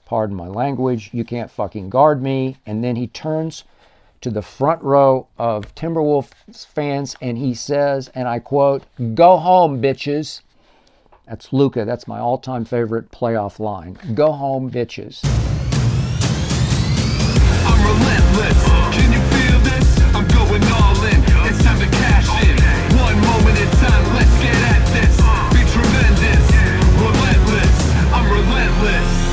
pardon my language, you can't fucking guard me. And then he turns to the front row of Timberwolves fans and he says, and I quote, "Go home, bitches." That's Luka. That's my all-time favorite playoff line. Go home, bitches. I'm relentless. Can you feel this? I'm going all in. It's time to cash in. One moment in time. Let's get at this. Be tremendous. Relentless. I'm relentless.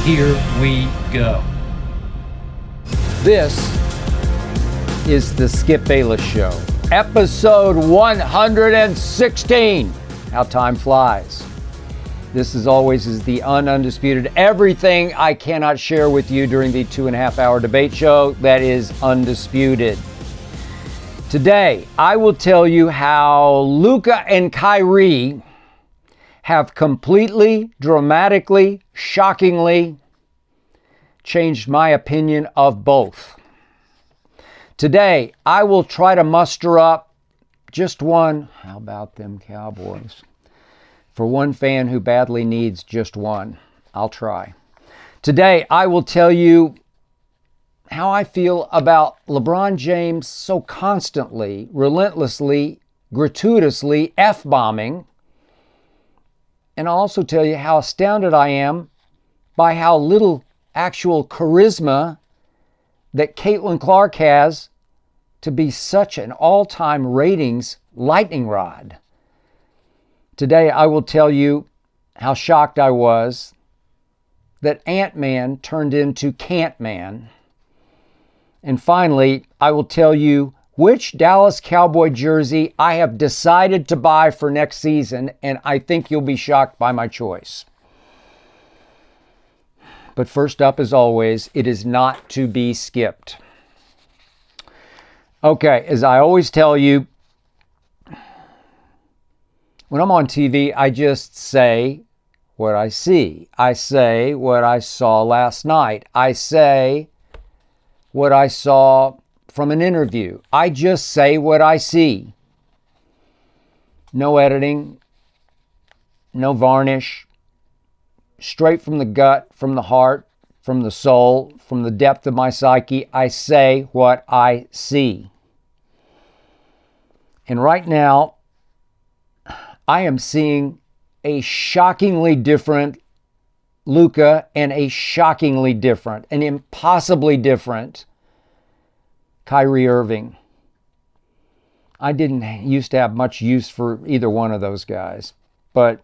Here we go. This is the Skip Bayless Show, episode 116. How time flies. This, as always, is the Undisputed. Everything I cannot share with you during the 2.5-hour debate show that is Undisputed. Today, I will tell you how Luka and Kyrie have completely, dramatically, shockingly changed my opinion of both. Today, I will try to muster up just one, how about them Cowboys, for one fan who badly needs just one. I'll try. Today, I will tell you how I feel about LeBron James so constantly, relentlessly, gratuitously F-bombing. And I'll also tell you how astounded I am by how little actual charisma that Caitlin Clark has to be such an all-time ratings lightning rod. Today, I will tell you how shocked I was that Ant-Man turned into Can't-Man. And finally, I will tell you which Dallas Cowboy jersey I have decided to buy for next season, and I think you'll be shocked by my choice. But first up, as always, it is not to be skipped. Okay, as I always tell you, when I'm on TV, I just say what I see. I say what I saw last night. I say what I saw from an interview. I just say what I see. No editing, no varnish. Straight from the gut, from the heart, from the soul, from the depth of my psyche, I say what I see. And right now, I am seeing a shockingly different Luka and a shockingly different, an impossibly different Kyrie Irving. I didn't used to have much use for either one of those guys, but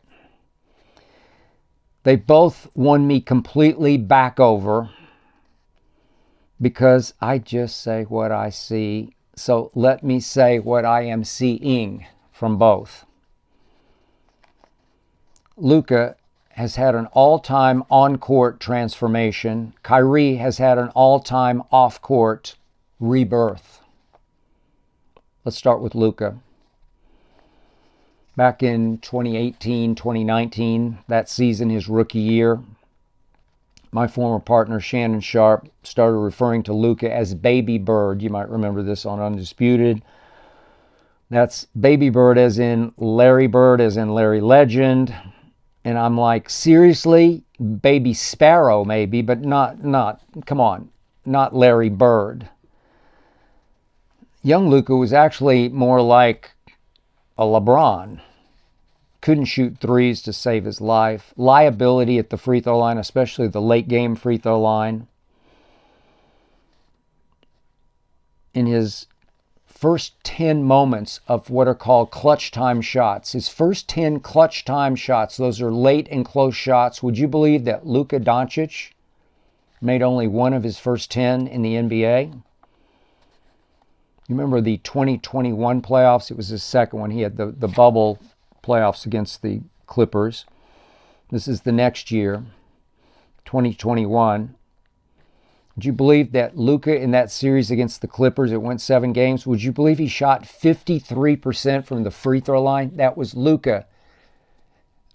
they both won me completely back over because I just say what I see. So let me say what I am seeing from both. Luka has had an all-time on-court transformation. Kyrie has had an all-time off-court rebirth. Let's start with Luka. Back in 2018, 2019, that season, his rookie year, my former partner, Shannon Sharp, started referring to Luka as Baby Bird. You might remember this on Undisputed. That's Baby Bird as in Larry Bird, as in Larry Legend. And I'm like, seriously? Baby Sparrow maybe, but not, come on, not Larry Bird. Young Luka was actually more like a LeBron. Couldn't shoot threes to save his life. Liability at the free throw line, especially the late game free throw line. In his first 10 moments of what are called clutch time shots, his first 10 clutch time shots, those are late and close shots. Would you believe that Luka Dončić made only one of his first 10 in the NBA? You remember the 2021 playoffs? It was his second one. He had the bubble playoffs against the Clippers. This is the next year, 2021. Would you believe that Luka in that series against the Clippers, it went 7 games, would you believe he shot 53% from the free throw line? That was Luka.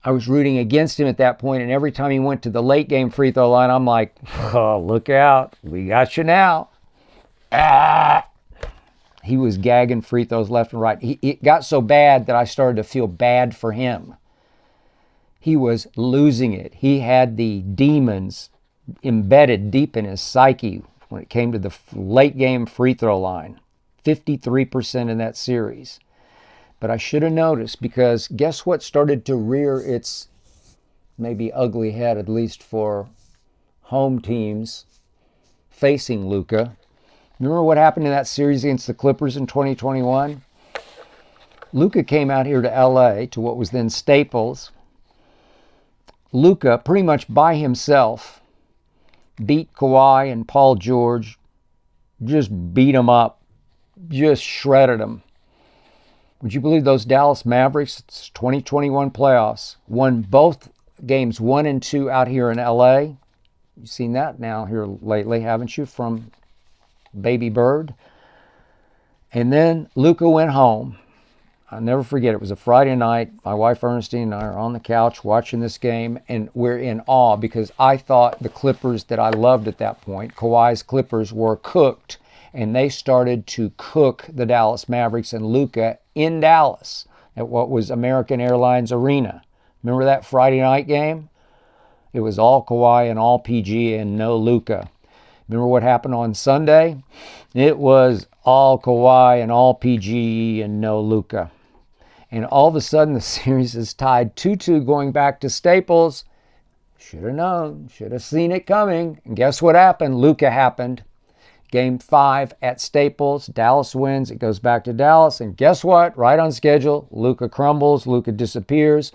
I was rooting against him at that point, and every time he went to the late game free throw line, I'm like, oh, look out. We got you now. He was gagging free throws left and right. It got so bad that I started to feel bad for him. He was losing it. He had the demons embedded deep in his psyche when it came to the late game free throw line. 53% in that series. But I should have noticed, because guess what started to rear its maybe ugly head, at least for home teams facing Luka. Remember what happened in that series against the Clippers in 2021? Luka came out here to LA, to what was then Staples. Luka, pretty much by himself, beat Kawhi and Paul George, just beat them up, just shredded them. Would you believe those Dallas Mavericks, it's 2021 playoffs, won both games 1 and 2 out here in LA? You've seen that now here lately, haven't you, from Baby Bird? And then Luka went home. I'll never forget, it was a Friday night. My wife Ernestine and I are on the couch watching this game, and we're in awe because I thought the Clippers that I loved at that point, Kawhi's Clippers, were cooked, and they started to cook the Dallas Mavericks and Luka in Dallas at what was American Airlines Arena. Remember that Friday night game? It was all Kawhi and all PG and no Luka. Remember what happened on Sunday? It was all Kawhi and all PG and no Luka. And all of a sudden the series is tied 2-2 going back to Staples. Should have known, should have seen it coming. And guess what happened? Luka happened. Game 5 at Staples. Dallas wins. It goes back to Dallas. And guess what? Right on schedule. Luka crumbles. Luka disappears.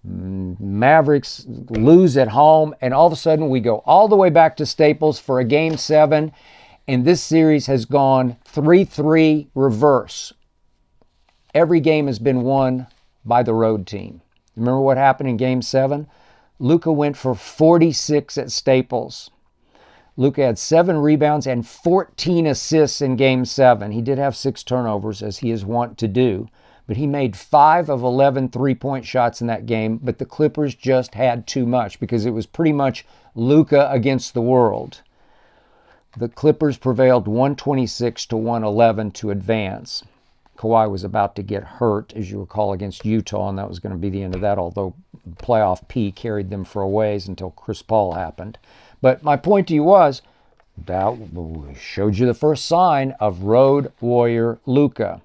Mavericks lose at home. And all of a sudden we go all the way back to Staples for a Game 7. And this series has gone 3-3 reverse. Every game has been won by the road team. Remember what happened in Game 7? Luka went for 46 at Staples. Luka had 7 rebounds and 14 assists in Game 7. He did have 6 turnovers, as he is wont to do. But he made 5 of 11 three-point shots in that game. But the Clippers just had too much because it was pretty much Luka against the world. The Clippers prevailed 126-111 to advance. Kawhi was about to get hurt, as you recall, against Utah, and that was going to be the end of that, although playoff P carried them for a ways until Chris Paul happened. But my point to you was, that showed you the first sign of road warrior Luka.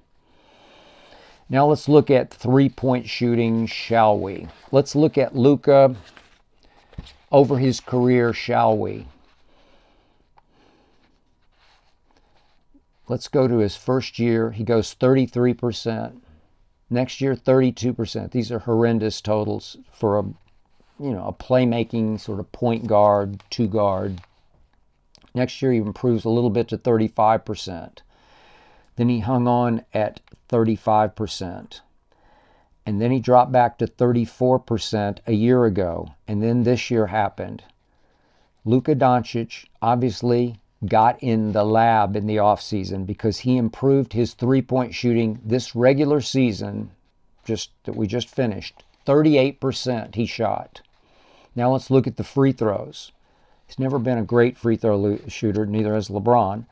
Now let's look at three-point shooting, shall we? Let's look at Luka over his career, shall we? Let's go to his first year. He goes 33%. Next year, 32%. These are horrendous totals for a playmaking sort of point guard, 2-guard. Next year, he improves a little bit to 35%. Then he hung on at 35%. And then he dropped back to 34% a year ago. And then this year happened. Luka Dončić obviously got in the lab in the offseason because he improved his three-point shooting this regular season, that we just finished. 38% he shot. Now let's look at the free throws. He's never been a great free throw shooter, neither has LeBron.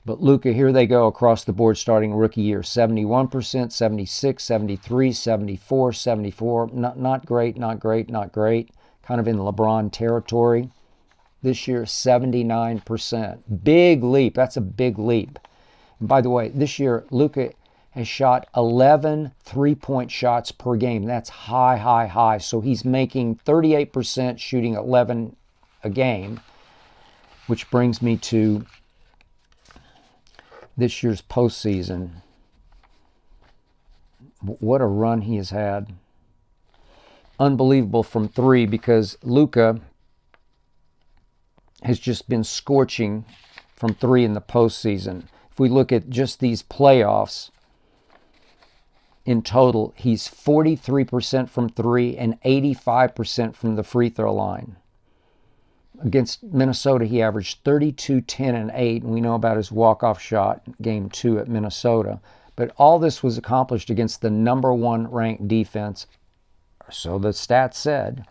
But Luka, here they go across the board starting rookie year. 71%, 76, 73, 74, 74. Not great, not great, not great. Kind of in LeBron territory. This year, 79%. Big leap. That's a big leap. And by the way, this year, Luka has shot 11 three-point shots per game. That's high, high, high. So he's making 38%, shooting 11 a game, which brings me to this year's postseason. What a run he has had. Unbelievable from 3 because Luka has just been scorching from 3 in the postseason. If we look at just these playoffs, in total, he's 43% from 3 and 85% from the free throw line. Against Minnesota, he averaged 32, 10, and 8, and we know about his walk-off shot in Game 2 at Minnesota. But all this was accomplished against the number 1 ranked defense, so the stats said.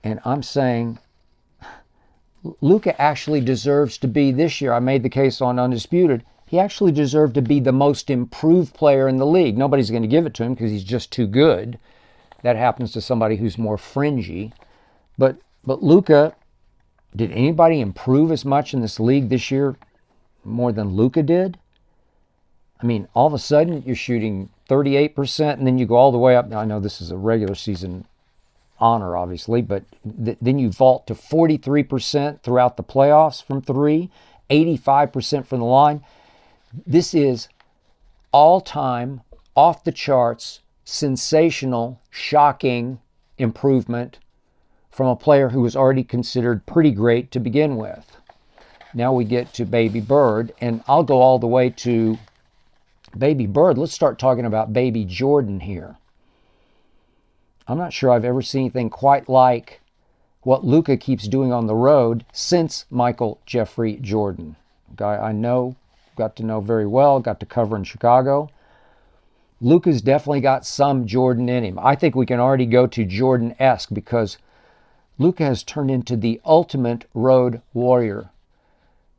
And I'm saying Luka actually deserves to be this year. I made the case on Undisputed. He actually deserved to be the most improved player in the league. Nobody's going to give it to him because he's just too good. That happens to somebody who's more fringy. But Luka, did anybody improve as much in this league this year more than Luka did? I mean, all of a sudden you're shooting 38% and then you go all the way up. Now, I know this is a regular season honor, obviously, but then you vault to 43% throughout the playoffs from three, 85% from the line. This is all-time, off-the-charts, sensational, shocking improvement from a player who was already considered pretty great to begin with. Now we get to Baby Bird, and I'll go all the way to Baby Bird. Let's start talking about Baby Jordan here. I'm not sure I've ever seen anything quite like what Luka keeps doing on the road since Michael Jeffrey Jordan. A guy I know, got to know very well, got to cover in Chicago. Luka's definitely got some Jordan in him. I think we can already go to Jordan-esque because Luka has turned into the ultimate road warrior.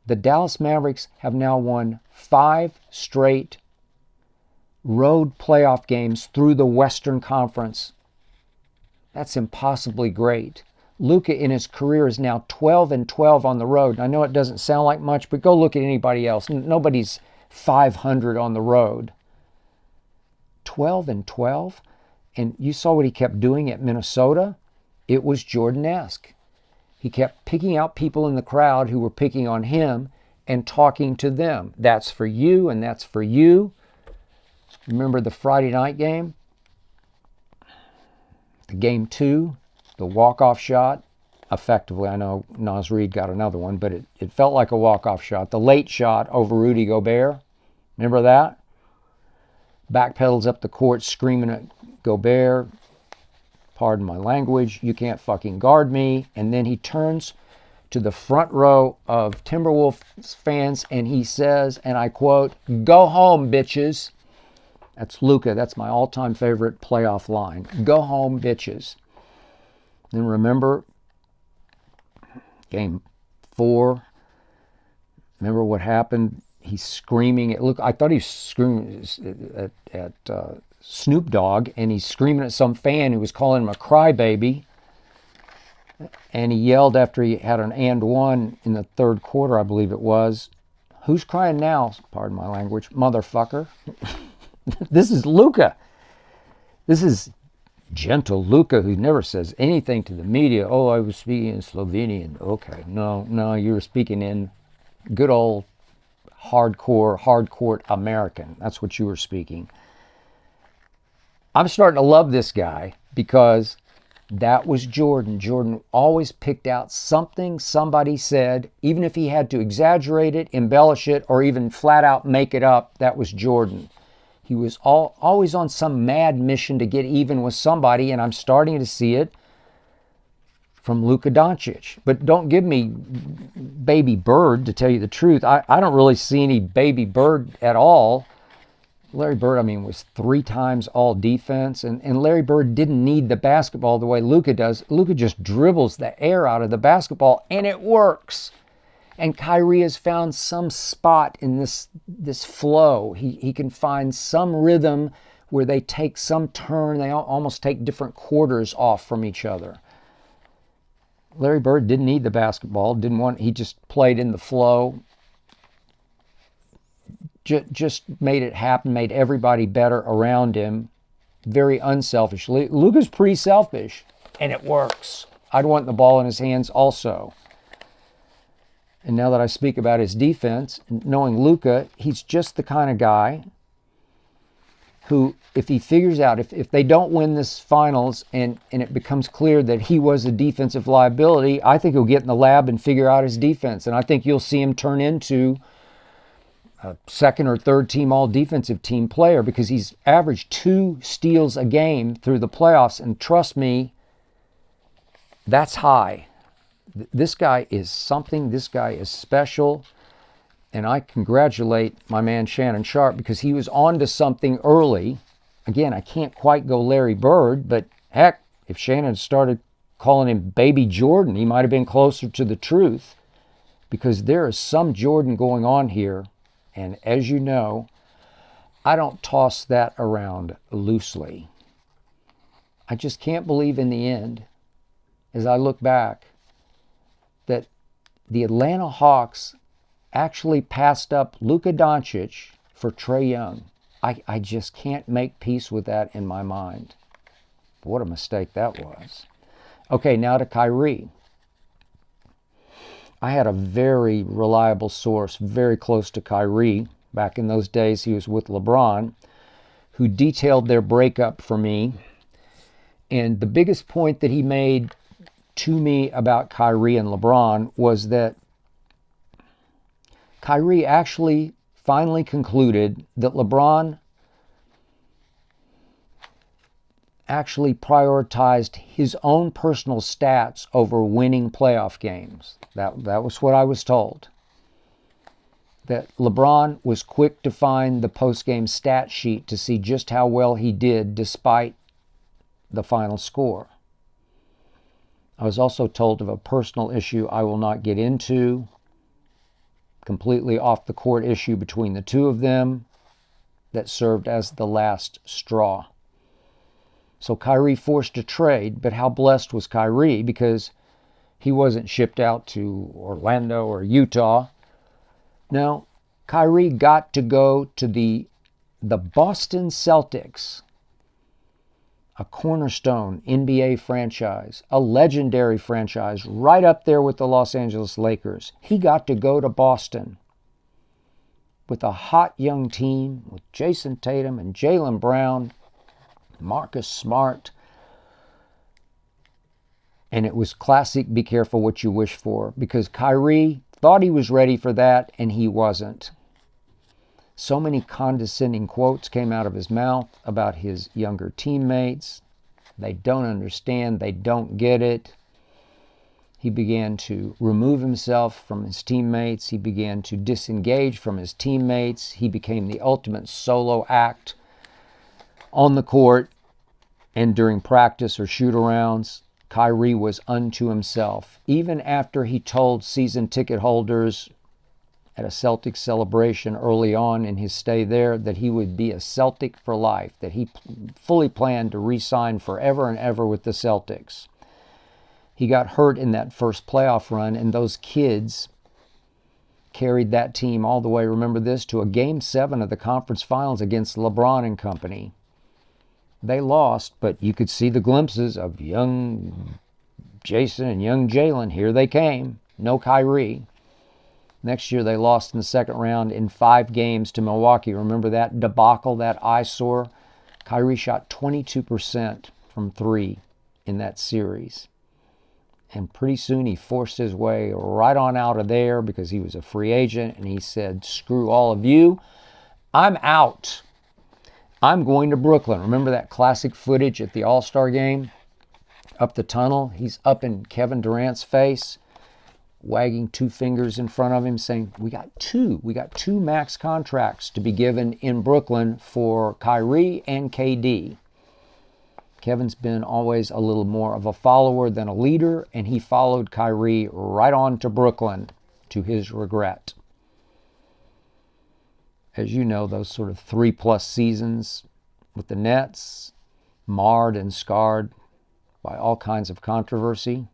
The Dallas Mavericks have now won 5 straight road playoff games through the Western Conference. That's impossibly great. Luka in his career is now 12-12 on the road. I know it doesn't sound like much, but go look at anybody else. Nobody's 500 on the road. 12-12? And you saw what he kept doing at Minnesota? It was Jordan-esque. He kept picking out people in the crowd who were picking on him and talking to them. That's for you and that's for you. Remember the Friday night game? The game 2, the walk-off shot. Effectively, I know Naz Reid got another one, but it felt like a walk-off shot. The late shot over Rudy Gobert. Remember that? Backpedals up the court screaming at Gobert. Pardon my language. You can't fucking guard me. And then he turns to the front row of Timberwolves fans and he says, and I quote, "Go home, bitches." That's Luka. That's my all-time favorite playoff line. Go home, bitches. Then remember game 4. Remember what happened? He's screaming at Luka. I thought he was screaming at Snoop Dogg, and he's screaming at some fan who was calling him a crybaby. And he yelled after he had an and one in the third quarter, I believe it was. "Who's crying now?" Pardon my language. "Motherfucker." This is Luka. This is gentle Luka who never says anything to the media. "Oh, I was speaking in Slovenian." Okay, no, you were speaking in good old hardcore American. That's what you were speaking. I'm starting to love this guy because that was Jordan. Jordan always picked out something somebody said, even if he had to exaggerate it, embellish it, or even flat out make it up. That was Jordan. He was always on some mad mission to get even with somebody, and I'm starting to see it from Luka Dončić. But don't give me Baby Bird, to tell you the truth. I don't really see any Baby Bird at all. Larry Bird, was 3 times all defense, and Larry Bird didn't need the basketball the way Luka does. Luka just dribbles the air out of the basketball, and it works. And Kyrie has found some spot in this flow. He can find some rhythm where they take some turn. They almost take different quarters off from each other. Larry Bird didn't need the basketball. He just played in the flow. Just made it happen, made everybody better around him. Very unselfishly. Luka's pretty selfish, and it works. I'd want the ball in his hands also. And now that I speak about his defense, knowing Luka, he's just the kind of guy who, if he figures out, if they don't win this finals and it becomes clear that he was a defensive liability, I think he'll get in the lab and figure out his defense. And I think you'll see him turn into a second or third team all defensive team player because he's averaged 2 steals a game through the playoffs. And trust me, that's high. This guy is something. This guy is special. And I congratulate my man Shannon Sharp because he was on to something early. Again, I can't quite go Larry Bird, but heck, if Shannon started calling him Baby Jordan, he might have been closer to the truth because there is some Jordan going on here. And as you know, I don't toss that around loosely. I just can't believe in the end, as I look back, that the Atlanta Hawks actually passed up Luka Dončić for Trae Young. I just can't make peace with that in my mind. What a mistake that was. Okay, now to Kyrie. I had a very reliable source, very close to Kyrie. Back in those days, he was with LeBron, who detailed their breakup for me. And the biggest point that he made to me about Kyrie and LeBron was that Kyrie actually finally concluded that LeBron actually prioritized his own personal stats over winning playoff games. That was what I was told. That LeBron was quick to find the post-game stat sheet to see just how well he did despite the final score. I was also told of a personal issue I will not get into, completely off the court issue between the two of them that served as the last straw. So Kyrie forced a trade, but how blessed was Kyrie, because he wasn't shipped out to Orlando or Utah. No, Kyrie got to go to the Boston Celtics, a cornerstone NBA franchise, a legendary franchise, right up there with the Los Angeles Lakers. He got to go to Boston with a hot young team with Jason Tatum and Jaylen Brown, Marcus Smart. And it was classic be careful what you wish for, because Kyrie thought he was ready for that and he wasn't. So many condescending quotes came out of his mouth about his younger teammates. They don't understand. They don't get it. He began to remove himself from his teammates. He began to disengage from his teammates. He became the ultimate solo act on the court and during practice or shoot-arounds. Kyrie was unto himself. Even after he told season ticket holders at a Celtics celebration early on in his stay there that he would be a Celtic for life, that he fully planned to re-sign forever and ever with the Celtics. He got hurt in that first playoff run, and those kids carried that team all the way, remember this, to a Game 7 of the conference finals against LeBron and company. They lost, but you could see the glimpses of young Jason and young Jaylen. Here they came. No Kyrie. Next year they lost in the second round in 5 games to Milwaukee. Remember that debacle, that eyesore? Kyrie shot 22% from 3 in that series. And pretty soon he forced his way right on out of there because he was a free agent, and he said, screw all of you. I'm out. I'm going to Brooklyn. Remember that classic footage at the All-Star game? Up the tunnel, he's up in Kevin Durant's face, wagging 2 fingers in front of him, saying, we got two max contracts to be given in Brooklyn for Kyrie and KD. Kevin's been always a little more of a follower than a leader, and he followed Kyrie right on to Brooklyn, to his regret. As you know, those sort of 3+ seasons with the Nets, marred and scarred by all kinds of controversy.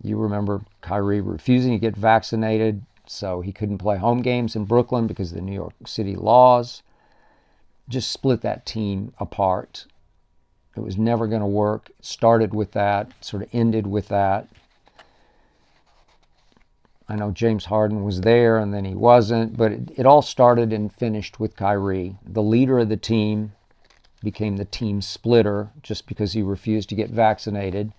You remember Kyrie refusing to get vaccinated, so he couldn't play home games in Brooklyn because of the New York City laws. Just split that team apart. It was never going to work. It started with that, sort of ended with that. I know James Harden was there and then he wasn't, but it all started and finished with Kyrie. The leader of the team became the team splitter just because he refused to get vaccinated,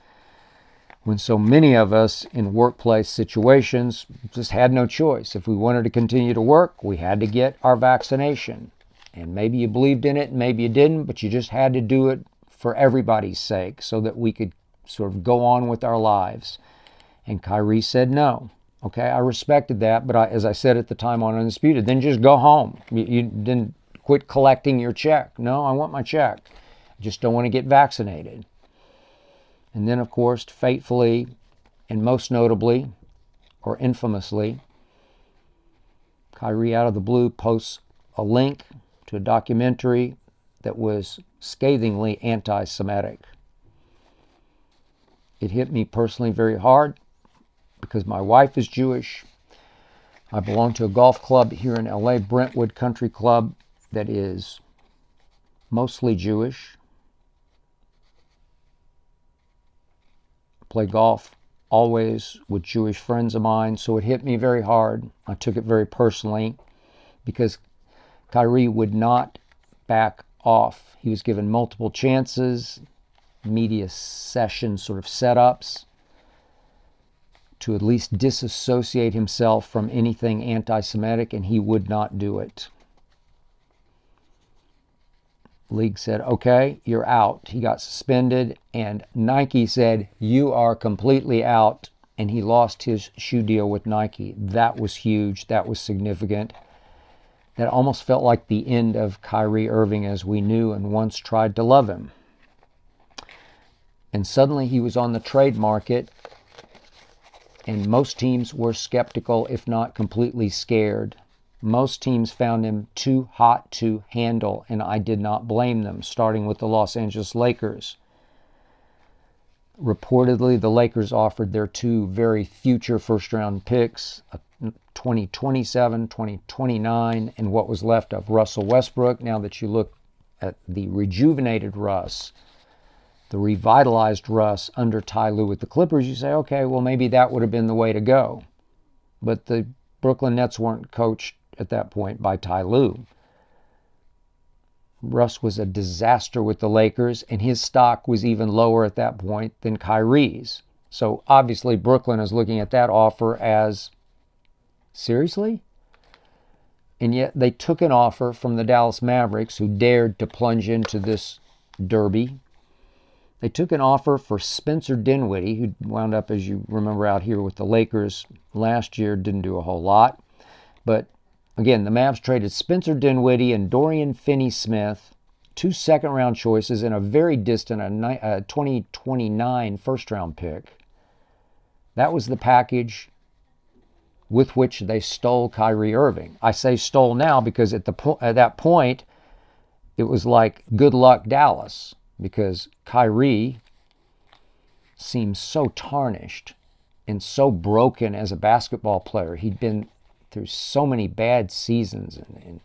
when so many of us in workplace situations just had no choice. If we wanted to continue to work, we had to get our vaccination. And maybe you believed in it, maybe you didn't, but you just had to do it for everybody's sake so that we could sort of go on with our lives. And Kyrie said no. Okay, I respected that, but as I said at the time on Undisputed, then just go home. You didn't quit collecting your check. No, I want my check. I just don't want to get vaccinated. And then, of course, fatefully and most notably, or infamously, Kyrie, out of the blue, posts a link to a documentary that was scathingly anti-Semitic. It hit me personally very hard because my wife is Jewish. I belong to a golf club here in LA, Brentwood Country Club, that is mostly Jewish. Play golf always with Jewish friends of mine, so it hit me very hard. I took it very personally because Kyrie would not back off. He was given multiple chances, media session sort of setups to at least disassociate himself from anything anti-Semitic, and he would not do it. League said, okay, you're out. He got suspended, and Nike said, you are completely out, and he lost his shoe deal with Nike. That was huge. That was significant. That almost felt like the end of Kyrie Irving as we knew and once tried to love him. And suddenly he was on the trade market, and most teams were skeptical, if not completely scared. Most teams found him too hot to handle, and I did not blame them, starting with the Los Angeles Lakers. Reportedly, the Lakers offered their two very future first-round picks, a 2027, 2029, and what was left of Russell Westbrook. Now that you look at the rejuvenated Russ, the revitalized Russ under Ty Lue with the Clippers, you say, okay, well, maybe that would have been the way to go. But the Brooklyn Nets weren't coached at that point by Ty Lue. Russ was a disaster with the Lakers, and his stock was even lower at that point than Kyrie's. So obviously Brooklyn is looking at that offer as, seriously? And yet they took an offer from the Dallas Mavericks, who dared to plunge into this derby. They took an offer for Spencer Dinwiddie, who wound up, as you remember, out here with the Lakers last year, didn't do a whole lot. But again, the Mavs traded Spencer Dinwiddie and Dorian Finney-Smith, 2 second-round choices, and a very distant 2029 first-round pick. That was the package with which they stole Kyrie Irving. I say stole now because at that point, it was like, good luck, Dallas, because Kyrie seems so tarnished and so broken as a basketball player. He'd been through so many bad seasons and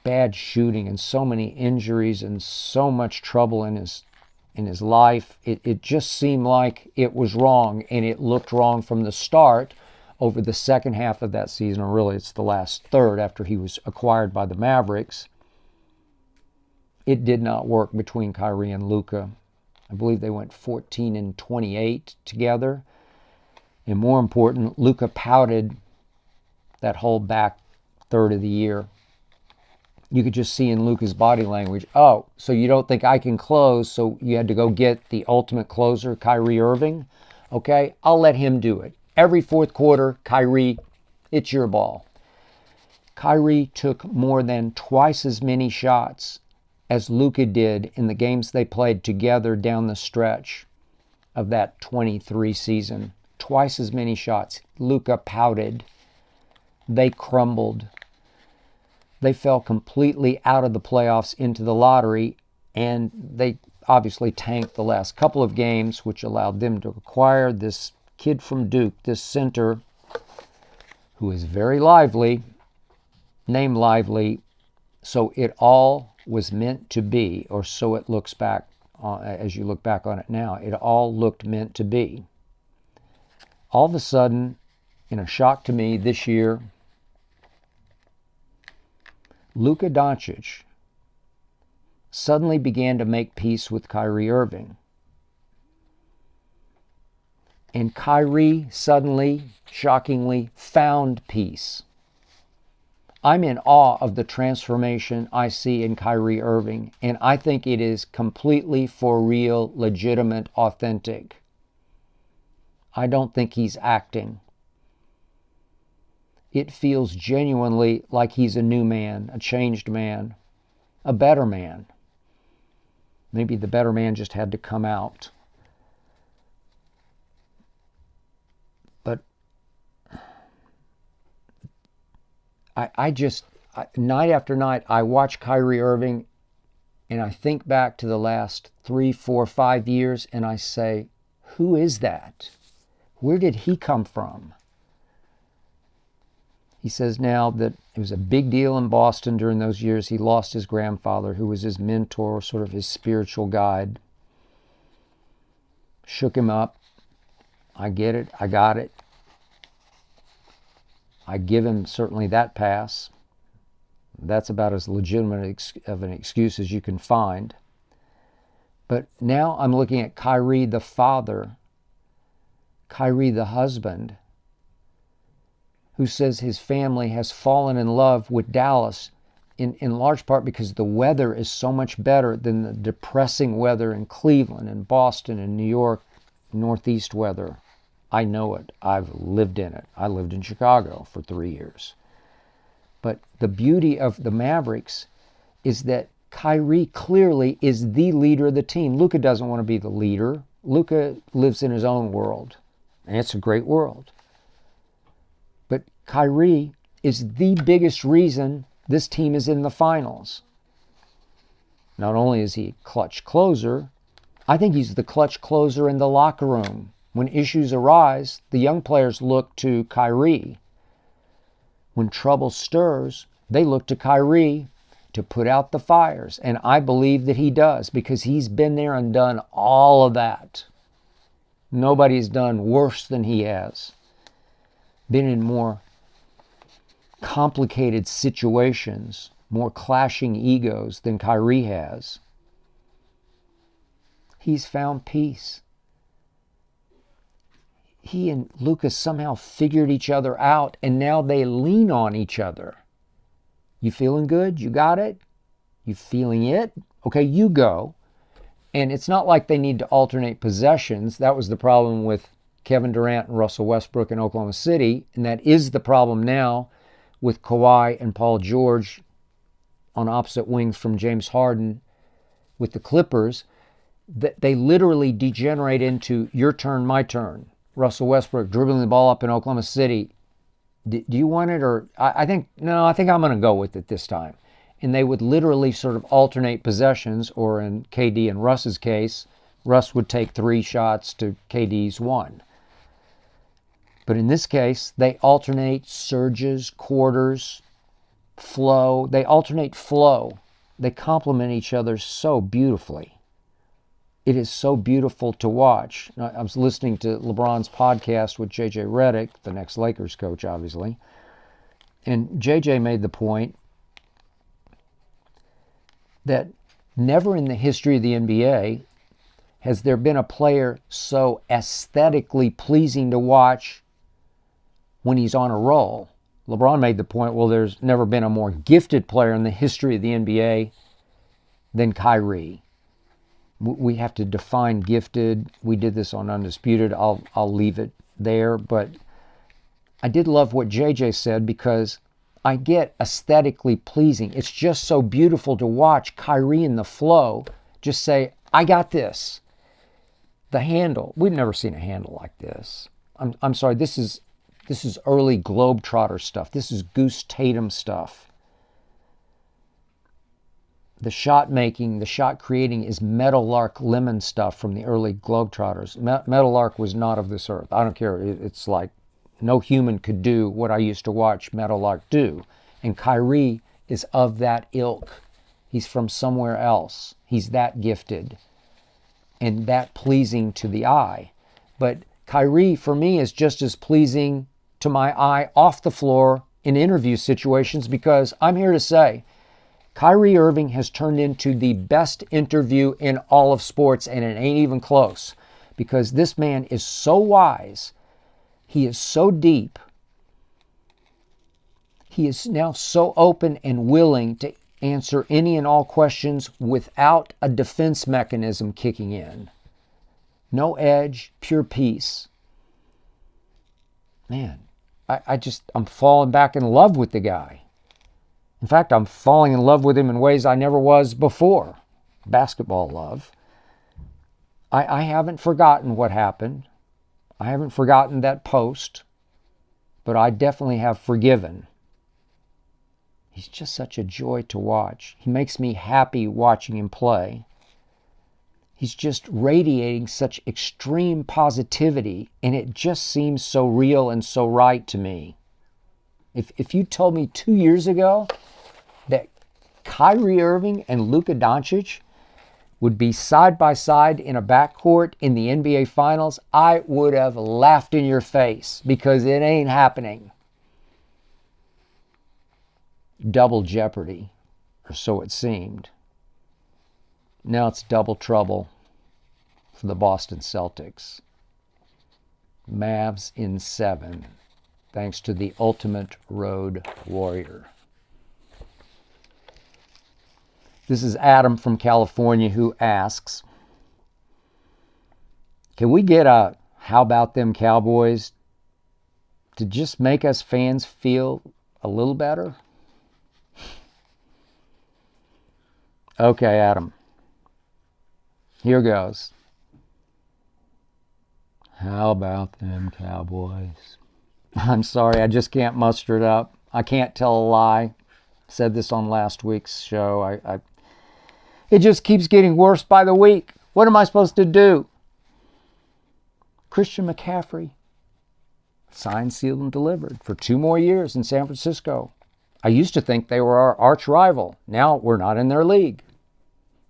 bad shooting and so many injuries and so much trouble in his life. It just seemed like it was wrong, and it looked wrong from the start over the second half of that season, or really it's the last third after he was acquired by the Mavericks. It did not work between Kyrie and Luka. I believe they went 14-28 together. And more important, Luka pouted that whole back third of the year. You could just see in Luka's body language, oh, so you don't think I can close, so you had to go get the ultimate closer, Kyrie Irving? Okay, I'll let him do it. Every fourth quarter, Kyrie, it's your ball. Kyrie took more than twice as many shots as Luka did in the games they played together down the stretch of that 23 season. Twice as many shots. Luka pouted. They crumbled. They fell completely out of the playoffs into the lottery, and they obviously tanked the last couple of games, which allowed them to acquire this kid from Duke, this center, who is very lively, named Lively. So it all was meant to be, or so it looks back, as you look back on it now, it all looked meant to be. All of a sudden, in a shock to me this year, Luka Dončić suddenly began to make peace with Kyrie Irving. And Kyrie suddenly, shockingly, found peace. I'm in awe of the transformation I see in Kyrie Irving, and I think it is completely for real, legitimate, authentic. I don't think he's acting. It feels genuinely like he's a new man, a changed man, a better man. Maybe the better man just had to come out. But Night after night, I watch Kyrie Irving and I think back to the last 3, 4, 5 years and I say, who is that? Where did he come from? He says now that it was a big deal in Boston during those years. He lost his grandfather, who was his mentor, sort of his spiritual guide. Shook him up. I get it. I got it. I give him certainly that pass. That's about as legitimate of an excuse as you can find. But now I'm looking at Kyrie the father, Kyrie the husband, who says his family has fallen in love with Dallas in large part because the weather is so much better than the depressing weather in Cleveland and Boston and New York, Northeast weather. I know it. I've lived in it. I lived in Chicago for 3 years. But the beauty of the Mavericks is that Kyrie clearly is the leader of the team. Luka doesn't want to be the leader. Luka lives in his own world, and it's a great world. But Kyrie is the biggest reason this team is in the finals. Not only is he a clutch closer, I think he's the clutch closer in the locker room. When issues arise, the young players look to Kyrie. When trouble stirs, they look to Kyrie to put out the fires. And I believe that he does because he's been there and done all of that. Nobody's done worse than he has. Been in more complicated situations, more clashing egos than Kyrie has. He's found peace. He and Luka somehow figured each other out, and now they lean on each other. You feeling good? You got it? You feeling it? Okay, you go. And it's not like they need to alternate possessions. That was the problem with Kevin Durant and Russell Westbrook in Oklahoma City, and that is the problem now with Kawhi and Paul George on opposite wings from James Harden with the Clippers. That they literally degenerate into your turn, my turn. Russell Westbrook dribbling the ball up in Oklahoma City. Do you want it? Or I think I'm going to go with it this time. And they would literally sort of alternate possessions, or in KD and Russ's case, Russ would take 3 shots to KD's 1. But in this case, they alternate surges, quarters, flow. They alternate flow. They complement each other so beautifully. It is so beautiful to watch. I was listening to LeBron's podcast with J.J. Redick, the next Lakers coach, obviously. And J.J. made the point that never in the history of the NBA has there been a player so aesthetically pleasing to watch when he's on a roll. LeBron made the point, well, there's never been a more gifted player in the history of the NBA than Kyrie. We have to define gifted. We did this on Undisputed. I'll leave it there. But I did love what JJ said because I get aesthetically pleasing. It's just so beautiful to watch Kyrie in the flow just say, I got this. The handle. We've never seen a handle like this. I'm sorry. This is early Globetrotter stuff. This is Goose Tatum stuff. The shot making, the shot creating is Meadowlark Lemon stuff from the early Globetrotters. Meadowlark was not of this earth. I don't care. It's like no human could do what I used to watch Meadowlark do. And Kyrie is of that ilk. He's from somewhere else. He's that gifted and that pleasing to the eye. But Kyrie, for me, is just as pleasing to my eye off the floor in interview situations because I'm here to say, Kyrie Irving has turned into the best interview in all of sports, and it ain't even close because this man is so wise. He is so deep. He is now so open and willing to answer any and all questions without a defense mechanism kicking in. No edge, pure peace. Man, I'm falling back in love with the guy. In fact, I'm falling in love with him in ways I never was before. Basketball love. I haven't forgotten what happened. I haven't forgotten that post. But I definitely have forgiven. He's just such a joy to watch. He makes me happy watching him play. He's just radiating such extreme positivity, and it just seems so real and so right to me. If you told me 2 years ago that Kyrie Irving and Luka Dončić would be side by side in a backcourt in the NBA Finals, I would have laughed in your face because it ain't happening. Double jeopardy, or so it seemed. Now it's double trouble for the Boston Celtics. Mavs in 7, thanks to the ultimate road warrior. This is Adam from California who asks, can we get a "how about them Cowboys" to just make us fans feel a little better? Okay, Adam. Here goes. How about them Cowboys? I'm sorry, I just can't muster it up. I can't tell a lie. Said this on last week's show. It just keeps getting worse by the week. What am I supposed to do? Christian McCaffrey, signed, sealed, and delivered for 2 more years in San Francisco. I used to think they were our arch rival. Now we're not in their league.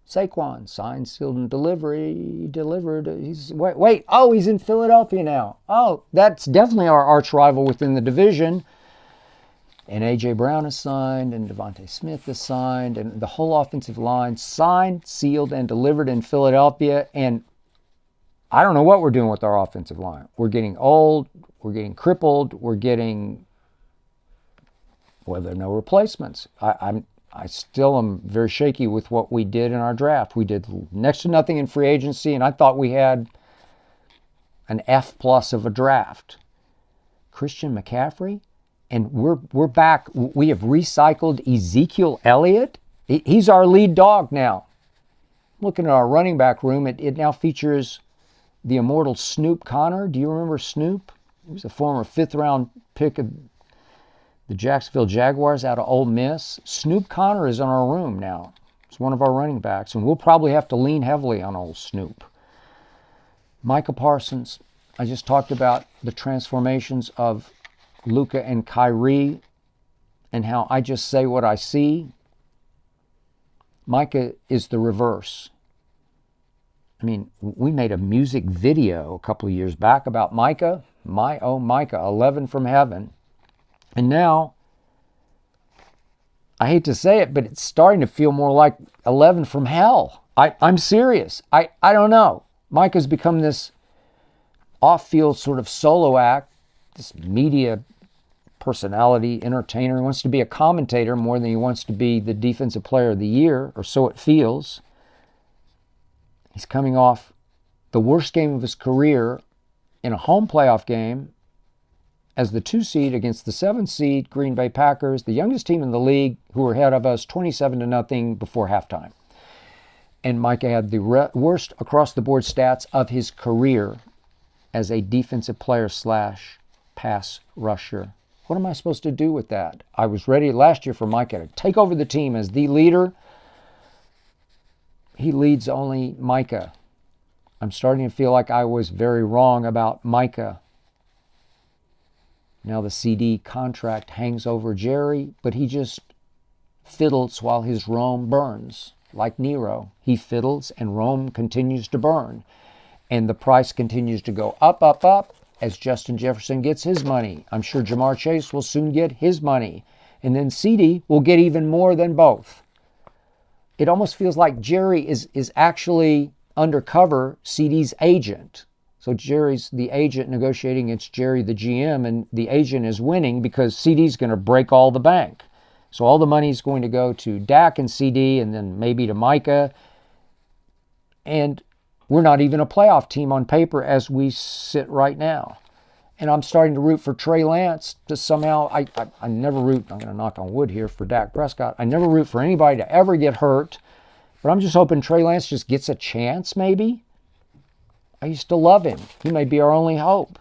Saquon, signed, sealed, and delivered. Wait. Oh, he's in Philadelphia now. Oh, that's definitely our arch rival within the division. And A.J. Brown is signed, and Devontae Smith is signed, and the whole offensive line signed, sealed, and delivered in Philadelphia. And I don't know what we're doing with our offensive line. We're getting old. We're getting crippled. We're getting, well, there are no replacements. I still am very shaky with what we did in our draft. We did next to nothing in free agency, and I thought we had an F+ of a draft. Christian McCaffrey, and we're back. We have recycled Ezekiel Elliott. He's our lead dog now. Looking at our running back room, it now features the immortal Snoop Connor. Do you remember Snoop? He was a former 5th-round pick of the Jacksonville Jaguars out of Ole Miss. Snoop Connor is in our room now. It's one of our running backs, and we'll probably have to lean heavily on old Snoop. Micah Parsons. I just talked about the transformations of Luka and Kyrie and how I just say what I see. Micah is the reverse. I mean, we made a music video a couple of years back about Micah. My, oh, Micah, 11 from heaven. And now, I hate to say it, but it's starting to feel more like 11 from hell. I'm serious. I don't know. Micah's become this off-field sort of solo act, this media personality, entertainer. He wants to be a commentator more than he wants to be the defensive player of the year, or so it feels. He's coming off the worst game of his career in a home playoff game as the 2 seed against the 7 seed Green Bay Packers, the youngest team in the league, who were ahead of us 27-0 before halftime. And Micah had the worst across-the-board stats of his career as a defensive player / pass rusher. What am I supposed to do with that? I was ready last year for Micah to take over the team as the leader. He leads only Micah. I'm starting to feel like I was very wrong about Micah. Now the CD contract hangs over Jerry, but he just fiddles while his Rome burns. Like Nero, he fiddles and Rome continues to burn. And the price continues to go up, up, up as Justin Jefferson gets his money. I'm sure Jamar Chase will soon get his money. And then CD will get even more than both. It almost feels like Jerry is actually undercover CD's agent. So Jerry's the agent negotiating against Jerry the GM, and the agent is winning because CD's going to break all the bank. So all the money is going to go to Dak and CD and then maybe to Micah. And we're not even a playoff team on paper as we sit right now. And I'm starting to root for Trey Lance to somehow, I never root, I'm going to knock on wood here for Dak Prescott. I never root for anybody to ever get hurt. But I'm just hoping Trey Lance just gets a chance maybe. I used to love him. He may be our only hope.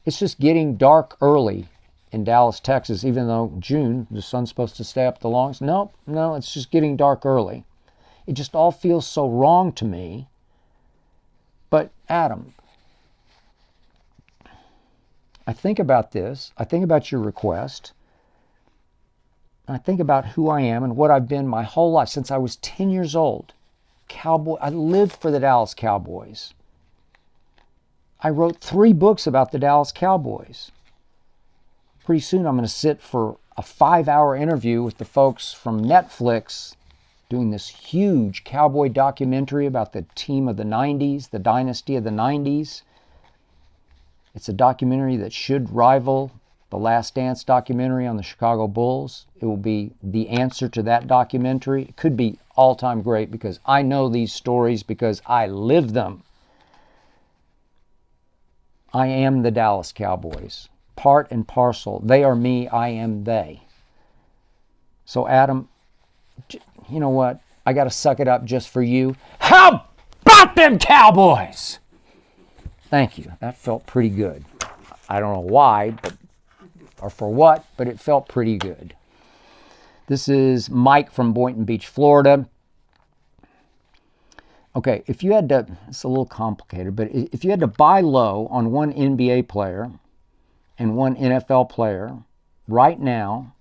It's just getting dark early in Dallas, Texas, even though June, the sun's supposed to stay up the longest. No, it's just getting dark early. It just all feels so wrong to me. But Adam, I think about this. I think about your request. And I think about who I am and what I've been my whole life since I was 10 years old. I lived for the Dallas Cowboys. I wrote 3 books about the Dallas Cowboys. Pretty soon I'm going to sit for a 5-hour interview with the folks from Netflix doing this huge cowboy documentary about the team of the 90s, the dynasty of the 90s. It's a documentary that should rival the Last Dance documentary on the Chicago Bulls. It will be the answer to that documentary. It could be all-time great because I know these stories because I live them. I am the Dallas Cowboys. Part and parcel. They are me, I am they. So Adam, you know what? I got to suck it up just for you. How about them Cowboys? Thank you. That felt pretty good. I don't know why, or for what, but it felt pretty good. This is Mike from Boynton Beach, Florida. Okay, if you had to, it's a little complicated, but if you had to buy low on one NBA player and one NFL player right now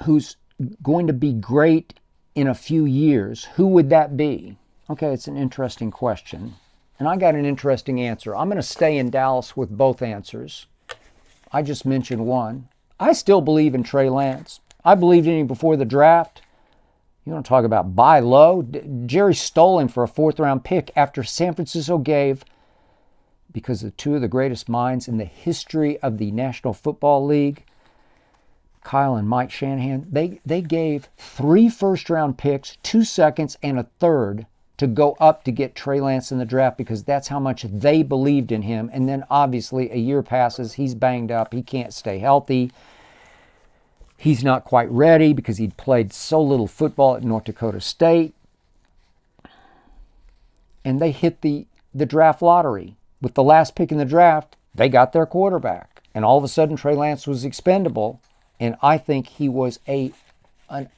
who's going to be great in a few years, who would that be? Okay, it's an interesting question. And I got an interesting answer. I'm going to stay in Dallas with both answers. I just mentioned one. I still believe in Trey Lance. I believed in him before the draft. You want to talk about buy low? Jerry stole him for a 4th-round pick after San Francisco gave, because of 2 of the greatest minds in the history of the National Football League, Kyle and Mike Shanahan, they gave 3 first-round picks, 2 seconds, and a 3rd to go up to get Trey Lance in the draft because that's how much they believed in him. And then obviously a year passes, he's banged up, he can't stay healthy. He's not quite ready because he'd played so little football at North Dakota State. And they hit the draft lottery. With the last pick in the draft, they got their quarterback. And all of a sudden, Trey Lance was expendable. And I think he was an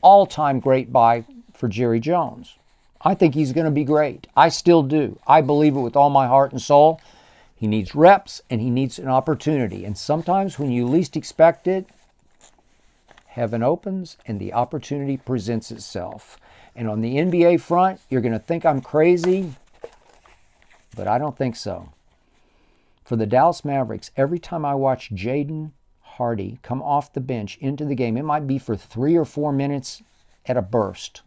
all-time great buy for Jerry Jones. I think he's going to be great. I still do. I believe it with all my heart and soul. He needs reps and he needs an opportunity. And sometimes when you least expect it, heaven opens and the opportunity presents itself. And on the NBA front, you're going to think I'm crazy, but I don't think so. For the Dallas Mavericks, every time I watch Jaden Hardy come off the bench into the game, it might be for 3 or 4 minutes at a burst.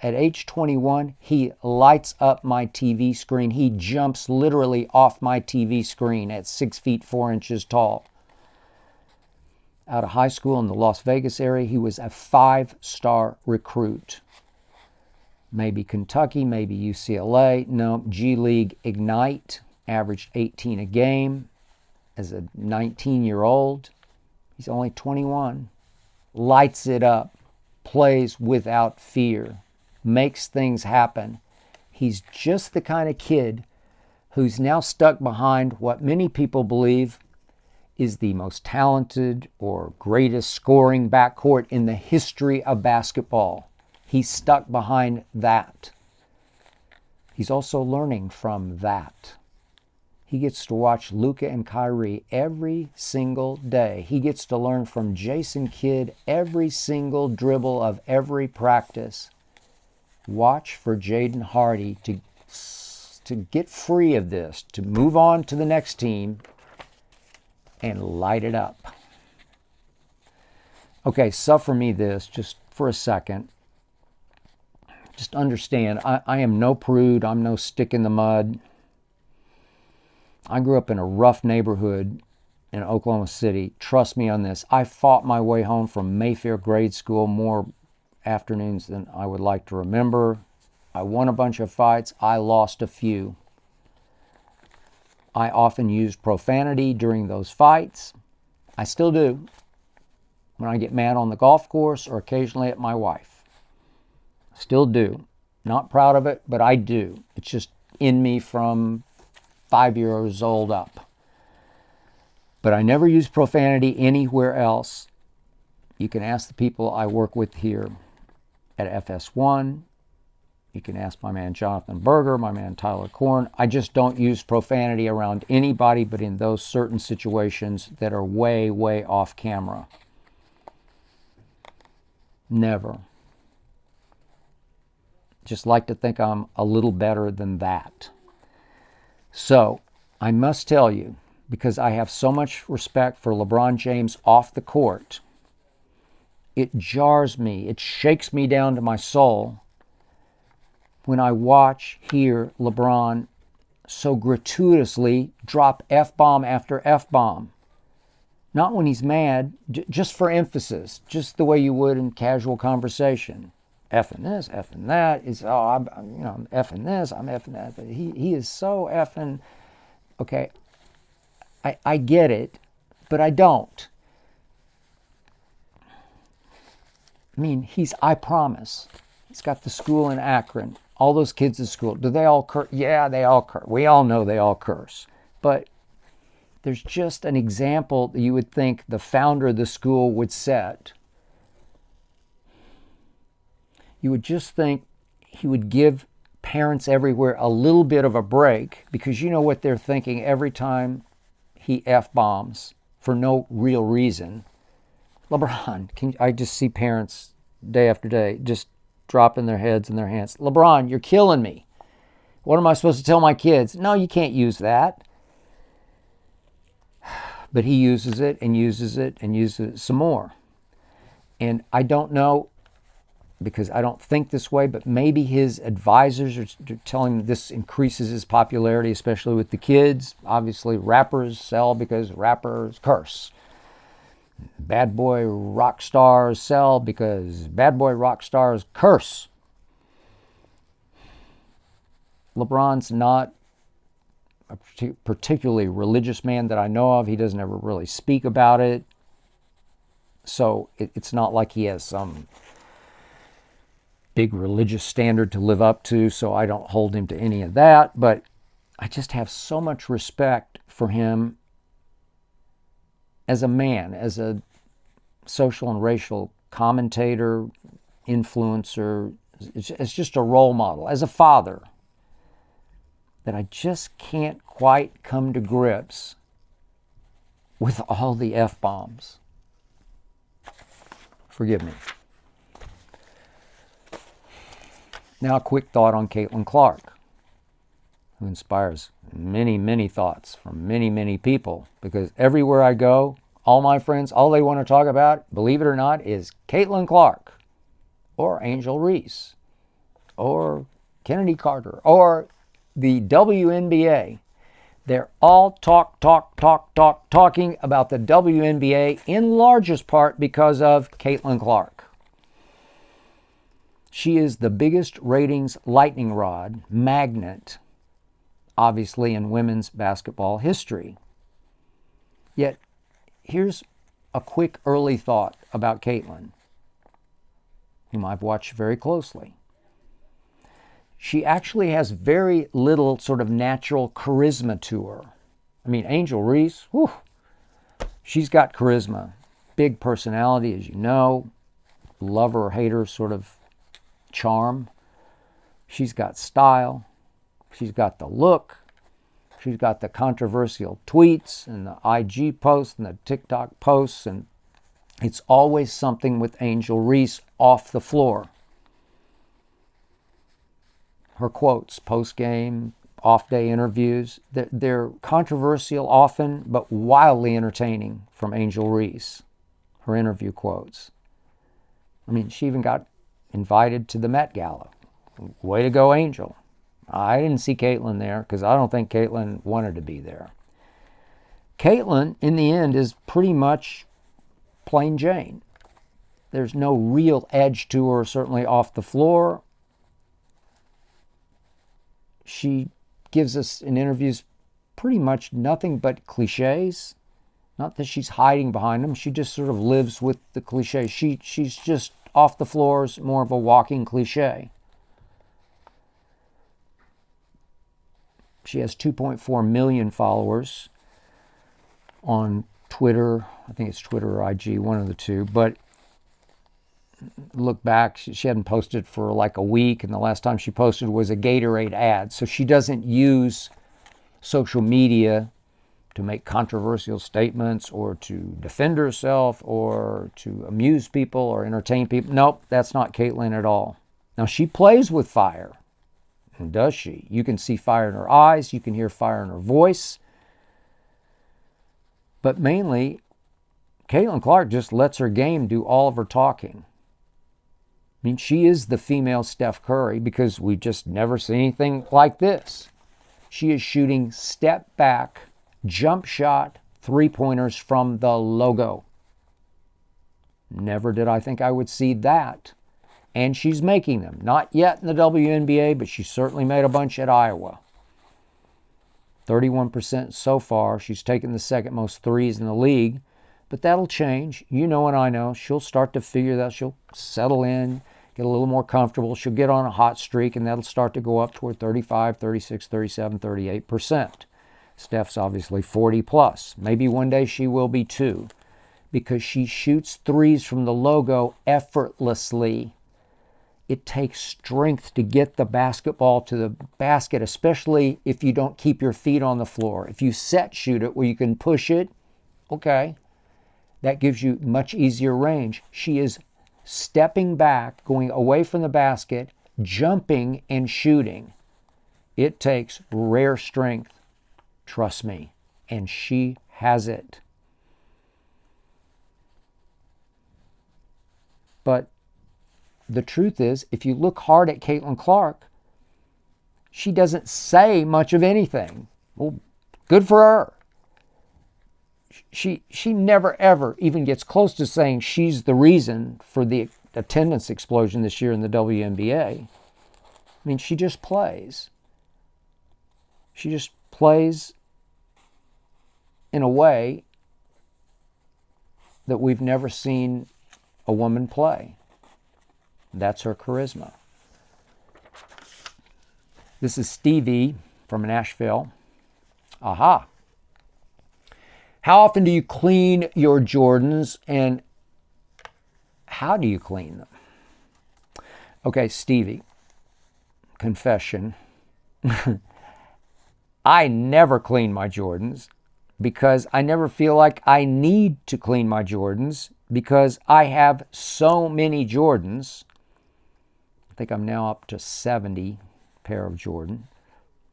At age 21, he lights up my TV screen. He jumps literally off my TV screen at 6 feet 4 inches tall. Out of high school in the Las Vegas area, he was a 5-star recruit. Maybe Kentucky, maybe UCLA. No, G League Ignite, averaged 18 a game. As a 19-year-old, he's only 21. Lights it up, plays without fear, makes things happen. He's just the kind of kid who's now stuck behind what many people believe is the most talented or greatest scoring backcourt in the history of basketball. He's stuck behind that. He's also learning from that. He gets to watch Luka and Kyrie every single day. He gets to learn from Jason Kidd every single dribble of every practice. Watch for Jaden Hardy to get free of this, to move on to the next team and light it up. Okay, suffer me this just for a second. Just understand, I am no prude. I'm no stick in the mud. I grew up in a rough neighborhood in Oklahoma City. Trust me on this. I fought my way home from Mayfair grade school more afternoons than I would like to remember. I won a bunch of fights. I lost a few. I often used profanity during those fights. I still do. When I get mad on the golf course or occasionally at my wife. Still do. Not proud of it, but I do. It's just in me from 5 years old up. But I never use profanity anywhere else. You can ask the people I work with here at FS1. You can ask my man Jonathan Berger, my man Tyler Korn. I just don't use profanity around anybody but in those certain situations that are way, way off camera. Never. Just like to think I'm a little better than that. So, I must tell you, because I have so much respect for LeBron James off the court, it jars me, it shakes me down to my soul when I watch, hear LeBron so gratuitously drop F-bomb after F-bomb. Not when he's mad, just for emphasis, just the way you would in casual conversation. Effing this, effing that. I'm effing this, I'm effing that. But he is so effing, okay, I get it, but I don't. I mean, I promise. He's got the school in Akron. All those kids at school, do they all curse? Yeah, they all curse. We all know they all curse. But there's just an example that you would think the founder of the school would set. You would just think he would give parents everywhere a little bit of a break, because you know what they're thinking every time he F-bombs for no real reason. LeBron, I just see parents day after day just dropping their heads in their hands. LeBron, you're killing me. What am I supposed to tell my kids? No, you can't use that. But he uses it and uses it and uses it some more. And I don't know, because I don't think this way, but maybe his advisors are telling him this increases his popularity, especially with the kids. Obviously, rappers sell because rappers curse. Bad boy rock stars sell because bad boy rock stars curse. LeBron's not a particularly religious man that I know of. He doesn't ever really speak about it. So it's not like he has some big religious standard to live up to, so I don't hold him to any of that. But I just have so much respect for him as a man, as a social and racial commentator, influencer, as just a role model, as a father, that I just can't quite come to grips with all the F-bombs. Forgive me. Now a quick thought on Caitlin Clark, who inspires many, many thoughts from many, many people, because everywhere I go, all my friends, all they want to talk about, believe it or not, is Caitlin Clark or Angel Reese or Kennedy Carter or the WNBA. They're all talking about the WNBA in largest part because of Caitlin Clark. She is the biggest ratings lightning rod magnet, obviously, in women's basketball history. Yet, here's a quick early thought about Caitlin, whom I've watched very closely. She actually has very little sort of natural charisma to her. I mean, Angel Reese, whew, she's got charisma. Big personality, as you know. Lover or hater sort of charm. She's got style. She's got the look. She's got the controversial tweets and the IG posts and the TikTok posts. And it's always something with Angel Reese off the floor. Her quotes, post-game, off-day interviews, they're controversial often, but wildly entertaining from Angel Reese. Her interview quotes. I mean, she even got invited to the Met Gala. Way to go, Angel. I didn't see Caitlin there because I don't think Caitlin wanted to be there. Caitlin, in the end, is pretty much plain Jane. There's no real edge to her, certainly off the floor. She gives us in interviews pretty much nothing but cliches. Not that she's hiding behind them. She just sort of lives with the cliches. She's just off the floors, more of a walking cliche. She has 2.4 million followers. on Twitter. I think it's Twitter or IG, one of the two. But look back, she hadn't posted for like a week, and the last time she posted was a Gatorade ad. So she doesn't use social media to make controversial statements or to defend herself or to amuse people or entertain people. Nope, that's not Caitlin at all. Now, she plays with fire. And does she? You can see fire in her eyes. You can hear fire in her voice. But mainly, Caitlin Clark just lets her game do all of her talking. I mean, she is the female Steph Curry because we just never seen anything like this. She is shooting step back, jump shot, three-pointers from the logo. Never did I think I would see that. And she's making them. Not yet in the WNBA, but she certainly made a bunch at Iowa. 31% so far. She's taken the second most threes in the league. But that'll change. You know and I know. She'll start to figure that. She'll settle in, get a little more comfortable. She'll get on a hot streak, and that'll start to go up toward 35, 36, 37, 38%. Steph's obviously 40 plus. Maybe one day she will be too, because she shoots threes from the logo effortlessly. It takes strength to get the basketball to the basket, especially if you don't keep your feet on the floor. If you set shoot it where you can push it, okay, that gives you much easier range. She is stepping back, going away from the basket, jumping and shooting. It takes rare strength, trust me, and she has it. But the truth is, if you look hard at Caitlin Clark, she doesn't say much of anything. Well, good for her. She never, ever even gets close to saying she's the reason for the attendance explosion this year in the WNBA. I mean, she just plays. She just plays in a way that we've never seen a woman play. That's her charisma. This is Stevie from Nashville. Aha. How often do you clean your Jordans, and how do you clean them? Okay, Stevie, confession. I never clean my Jordans because I never feel like I need to clean my Jordans because I have so many Jordans. I think I'm now up to 70 pair of Jordan.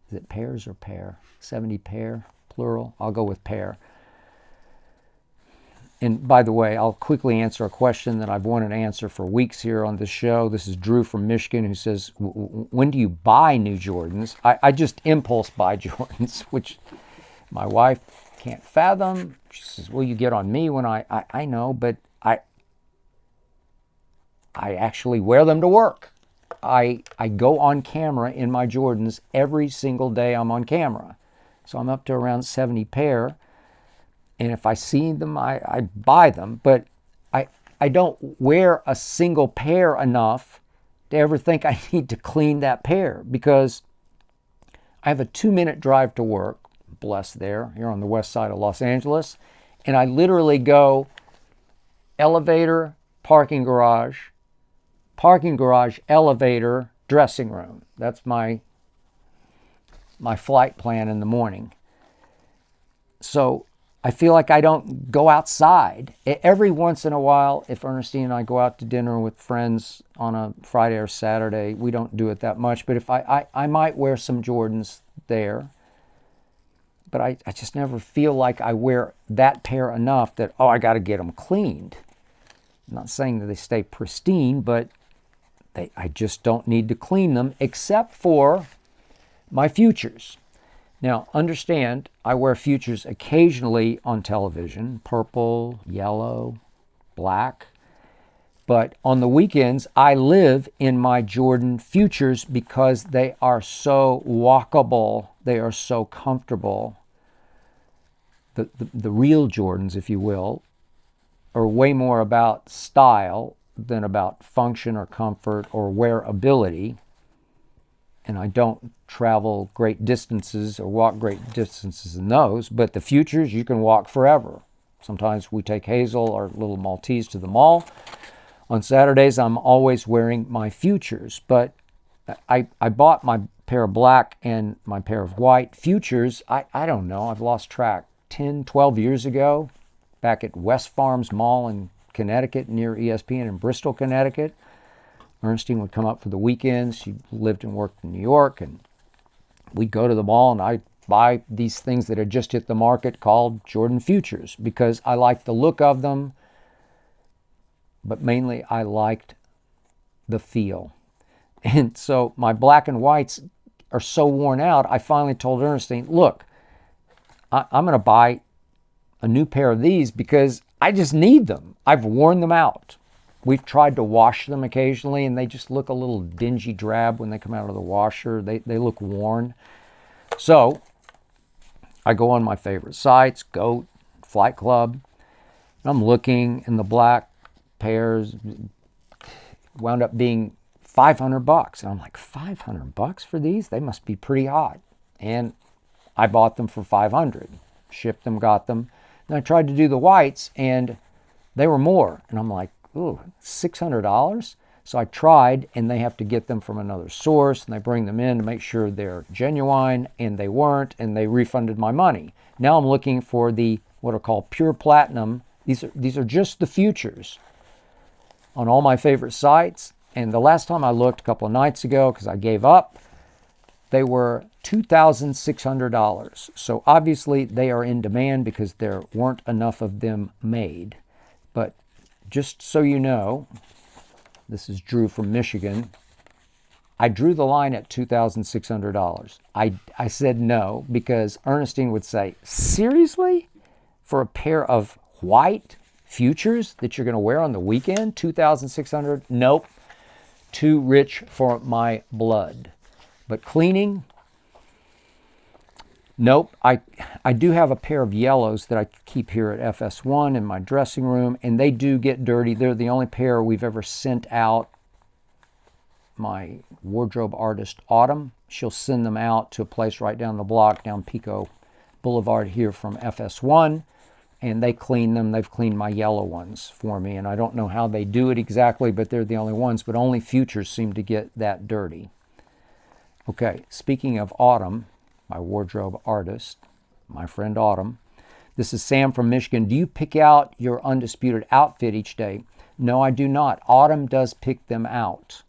Is it pairs or pair? 70 pair, plural? I'll go with pair. And by the way, I'll quickly answer a question that I've wanted to answer for weeks here on this show. This is Drew from Michigan who says, when do you buy new Jordans? I just impulse buy Jordans, which my wife can't fathom. She says, well, you get on me when I know, but I actually wear them to work. I go on camera in my Jordans every single day I'm on camera. So I'm up to around 70 pair. And if I see them, I buy them. But I don't wear a single pair enough to ever think I need to clean that pair, because I have a 2-minute drive to work, blessed there, here on the west side of Los Angeles. And I literally go elevator, parking garage, elevator, dressing room. That's my flight plan in the morning. So I feel like I don't go outside. Every once in a while, if Ernestine and I go out to dinner with friends on a Friday or Saturday, we don't do it that much. But if I might wear some Jordans there. But I just never feel like I wear that pair enough that, I got to get them cleaned. I'm not saying that they stay pristine, but I just don't need to clean them, except for my futures. Now, understand, I wear futures occasionally on television, purple, yellow, black. But on the weekends, I live in my Jordan futures because they are so walkable. They are so comfortable. The real Jordans, if you will, are way more about style than about function or comfort or wearability. and I don't travel great distances or walk great distances in those, but the futures you can walk forever. Sometimes we take Hazel, our little Maltese, to the mall. On Saturdays, I'm always wearing my futures, but I bought my pair of black and my pair of white futures, I don't know, I've lost track, 10, 12 years ago, back at West Farms Mall in Connecticut, near ESPN in Bristol, Connecticut. Ernestine would come up for the weekends. She lived and worked in New York, and we'd go to the mall, and I'd buy these things that had just hit the market called Jordan Futures because I liked the look of them, but mainly I liked the feel. And so my black and whites are so worn out, I finally told Ernestine, look, I'm going to buy a new pair of these because I just need them. I've worn them out. We've tried to wash them occasionally, and they just look a little dingy drab when they come out of the washer. They look worn. So I go on my favorite sites, GOAT, Flight Club, and I'm looking, and the black pairs wound up being $500. And I'm like, $500 for these? They must be pretty hot. And I bought them for $500. Shipped them, got them. And I tried to do the whites, and they were more. And I'm like, ooh, $600? So I tried, and they have to get them from another source, and they bring them in to make sure they're genuine, and they weren't, and they refunded my money. Now I'm looking for the, what are called pure platinum. These are just the futures on all my favorite sites. And the last time I looked, a couple of nights ago, because I gave up, they were $2,600. So obviously they are in demand because there weren't enough of them made. But just so you know, this is Drew from Michigan. I drew the line at $2,600. I said no because Ernestine would say, seriously? For a pair of white futures that you're going to wear on the weekend? $2,600? Nope. Too rich for my blood. But cleaning? Nope. I do have a pair of yellows that I keep here at FS1 in my dressing room, and they do get dirty. They're the only pair we've ever sent out. My wardrobe artist, Autumn, she'll send them out to a place right down the block, down Pico Boulevard here from FS1, and they clean them. They've cleaned my yellow ones for me, and I don't know how they do it exactly, but they're the only ones. But only futures seem to get that dirty. Okay, speaking of Autumn, my wardrobe artist, my friend Autumn, this is Sam from Michigan. Do you pick out your Undisputed outfit each day? No, I do not. Autumn does pick them out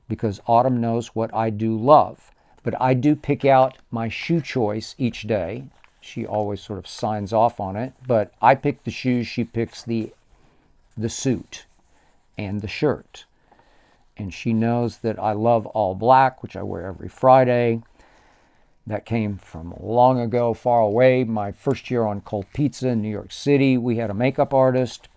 because Autumn knows what I do love. But I do pick out my shoe choice each day. She always sort of signs off on it, but I pick the shoes, she picks the suit and the shirt. And she knows that I love all black, which I wear every Friday. That came from long ago, far away. My first year on Cold Pizza in New York City, we had a makeup artist,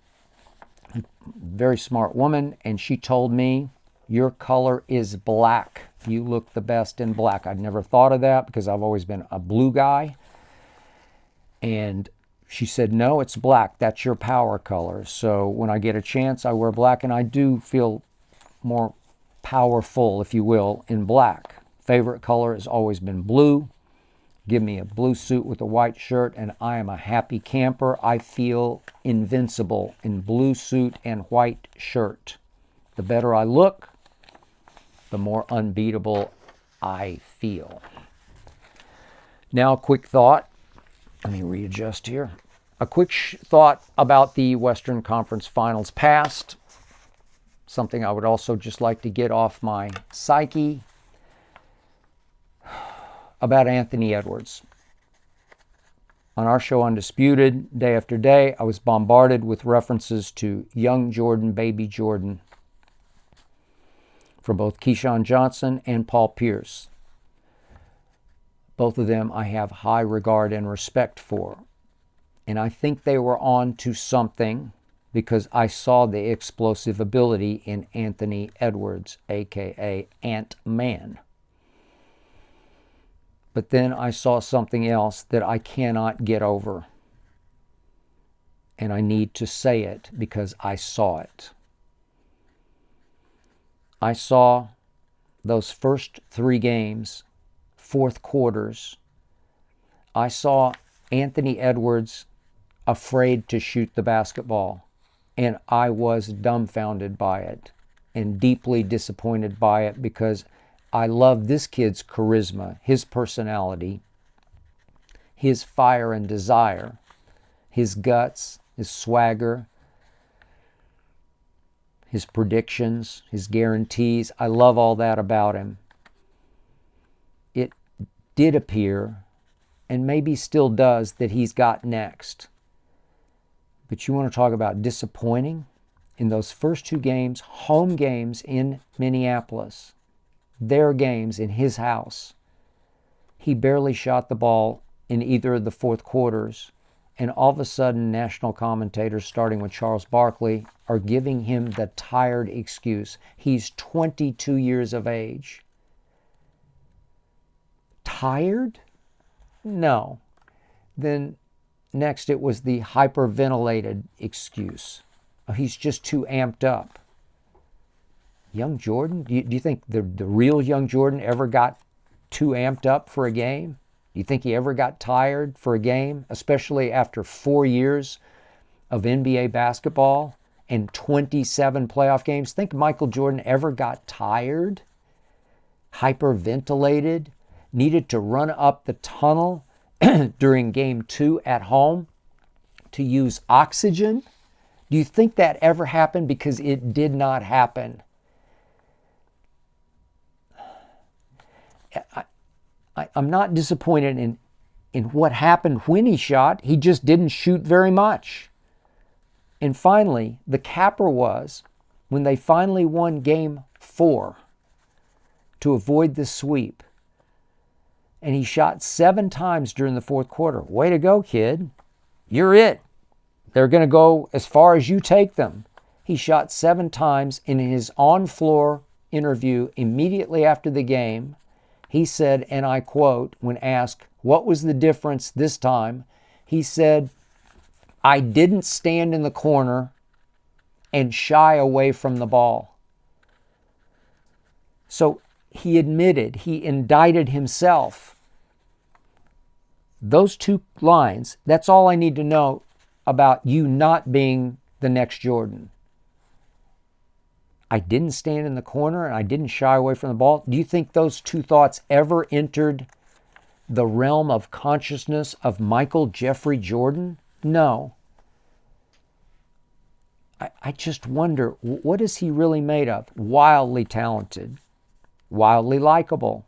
very smart woman, and she told me, your color is black. You look the best in black. I'd never thought of that because I've always been a blue guy. And she said, no, it's black. That's your power color. So when I get a chance, I wear black, and I do feel more powerful, if you will, in black. Favorite color has always been blue. Give me a blue suit with a white shirt, and I am a happy camper. I feel invincible in blue suit and white shirt. The better I look, the more unbeatable I feel. Now, a quick thought. Let me readjust here. A quick thought about the Western Conference Finals past. Something I would also just like to get off my psyche about Anthony Edwards. On our show Undisputed, day after day, I was bombarded with references to young Jordan, baby Jordan, from both Keyshawn Johnson and Paul Pierce. Both of them I have high regard and respect for. And I think they were on to something because I saw the explosive ability in Anthony Edwards, a.k.a. Ant-Man. But then I saw something else that I cannot get over. And I need to say it because I saw it. I saw those first 3 games, fourth quarters, I saw Anthony Edwards afraid to shoot the basketball. And I was dumbfounded by it and deeply disappointed by it, because I love this kid's charisma, his personality, his fire and desire, his guts, his swagger, his predictions, his guarantees. I love all that about him. It did appear, and maybe still does, that he's got next. But you want to talk about disappointing? In those first 2 games, home games in Minneapolis, their games in his house, he barely shot the ball in either of the fourth quarters. And all of a sudden, national commentators, starting with Charles Barkley, are giving him the tired excuse. He's 22 years of age. Tired? No. Then next it was the hyperventilated excuse. Oh, he's just too amped up. Young Jordan? Do you think the real young Jordan ever got too amped up for a game? Do you think he ever got tired for a game, especially after 4 years of NBA basketball and 27 playoff games? Think Michael Jordan ever got tired, hyperventilated, needed to run up the tunnel during game 2 at home to use oxygen? Do you think that ever happened? Because it did not happen. I'm not disappointed in what happened when he shot. He just didn't shoot very much. And finally, the capper was when they finally won game 4 to avoid the sweep. And he shot 7 times during the fourth quarter. Way to go, kid. You're it. They're going to go as far as you take them. He shot 7 times. In his on-floor interview immediately after the game, he said, and I quote, when asked, what was the difference this time? He said, I didn't stand in the corner and shy away from the ball. So he admitted, he indicted himself. Those 2 lines, that's all I need to know about you not being the next Jordan. I didn't stand in the corner and I didn't shy away from the ball. Do you think those 2 thoughts ever entered the realm of consciousness of Michael Jeffrey Jordan? No. I just wonder, what is he really made of? Wildly talented, wildly likable,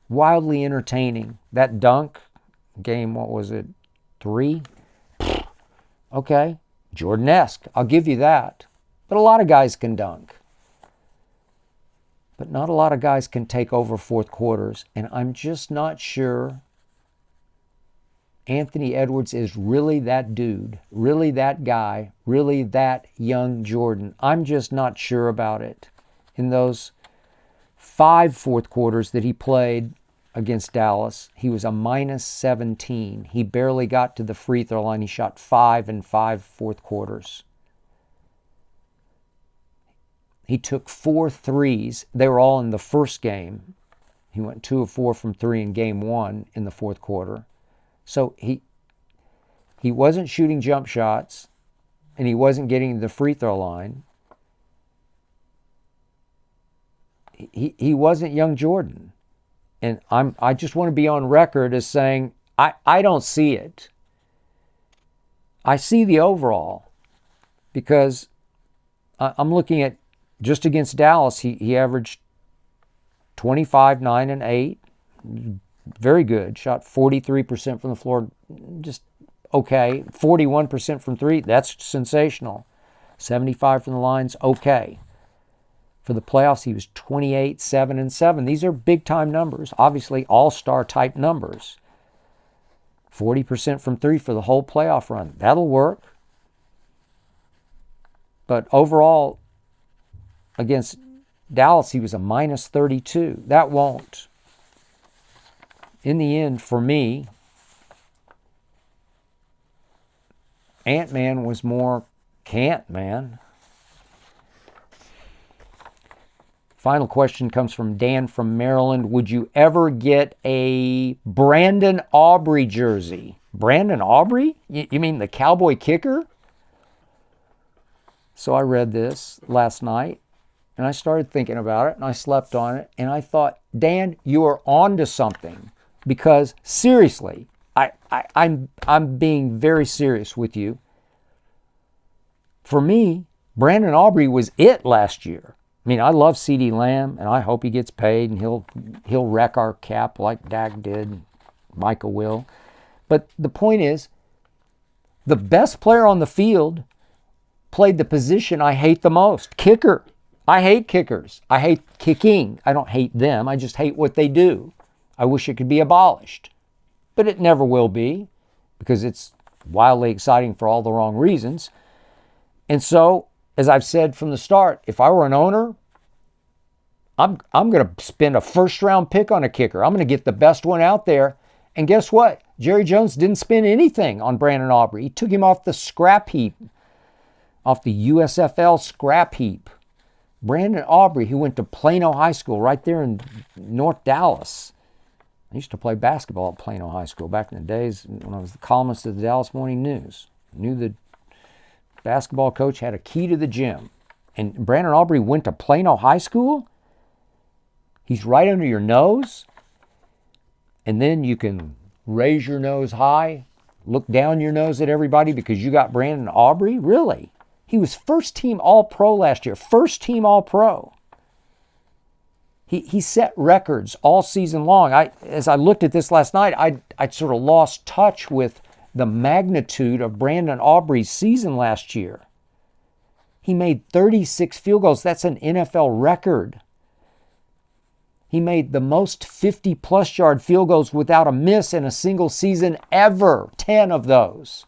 wildly entertaining. That dunk, game, what was it, 3? Okay, Jordan-esque, I'll give you that. But a lot of guys can dunk. But not a lot of guys can take over fourth quarters. And I'm just not sure Anthony Edwards is really that dude, really that guy, really that young Jordan. I'm just not sure about it. In those 5 fourth quarters that he played against Dallas, he was a -17. He barely got to the free throw line. He shot 5 in 5 fourth quarters. He took 4 threes. They were all in the first game. He went 2 of 4 from 3 in game 1 in the fourth quarter. So he wasn't shooting jump shots, and he wasn't getting to the free throw line. He wasn't young Jordan. And I just want to be on record as saying, I don't see it. I see the overall, because I'm looking at just against Dallas, he averaged 25, 9, and 8. Very good. Shot 43% from the floor. Just okay. 41% from 3. That's sensational. 75 from the lines. Okay. For the playoffs, he was 28, 7, and 7. These are big-time numbers. Obviously, all-star type numbers. 40% from 3 for the whole playoff run. That'll work. But overall, against Dallas, he was a -32. That won't. In the end, for me, Ant-Man was more Can't-Man. Final question comes from Dan from Maryland. Would you ever get a Brandon Aubrey jersey? Brandon Aubrey? You mean the Cowboy kicker? So I read this last night, and I started thinking about it, and I slept on it, and I thought, Dan, you are on to something. Because seriously, I'm being very serious with you. For me, Brandon Aubrey was it last year. I mean, I love CeeDee Lamb, and I hope he gets paid, and he'll wreck our cap like Dak did, Micah will. But the point is, the best player on the field played the position I hate the most, kicker. I hate kickers. I hate kicking. I don't hate them. I just hate what they do. I wish it could be abolished. But it never will be, because it's wildly exciting for all the wrong reasons. And so, as I've said from the start, if I were an owner, I'm going to spend a first-round pick on a kicker. I'm going to get the best one out there. And guess what? Jerry Jones didn't spend anything on Brandon Aubrey. He took him off the scrap heap, off the USFL scrap heap. Brandon Aubrey, who went to Plano High School right there in North Dallas. I used to play basketball at Plano High School back in the days when I was the columnist of the Dallas Morning News. Knew the basketball coach had a key to the gym. And Brandon Aubrey went to Plano High School? He's right under your nose? And then you can raise your nose high, look down your nose at everybody because you got Brandon Aubrey? Really? He was first team All-Pro last year. First team All-Pro. He set records all season long. As I looked at this last night, I sort of lost touch with the magnitude of Brandon Aubrey's season last year. He made 36 field goals. That's an NFL record. He made the most 50-plus yard field goals without a miss in a single season ever. 10 of those.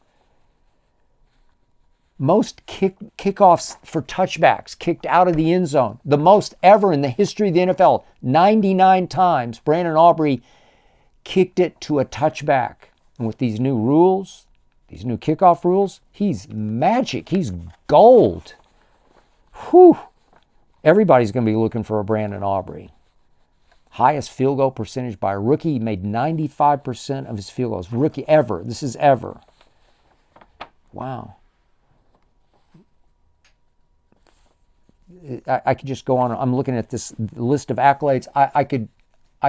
Most kickoffs for touchbacks kicked out of the end zone. The most ever in the history of the NFL. 99 times Brandon Aubrey kicked it to a touchback. And with these new rules, these new kickoff rules, he's magic. He's gold. Whew. Everybody's going to be looking for a Brandon Aubrey. Highest field goal percentage by a rookie. He made 95% of his field goals. Rookie ever. This is ever. Wow. I could just go on. I'm looking at this list of accolades. I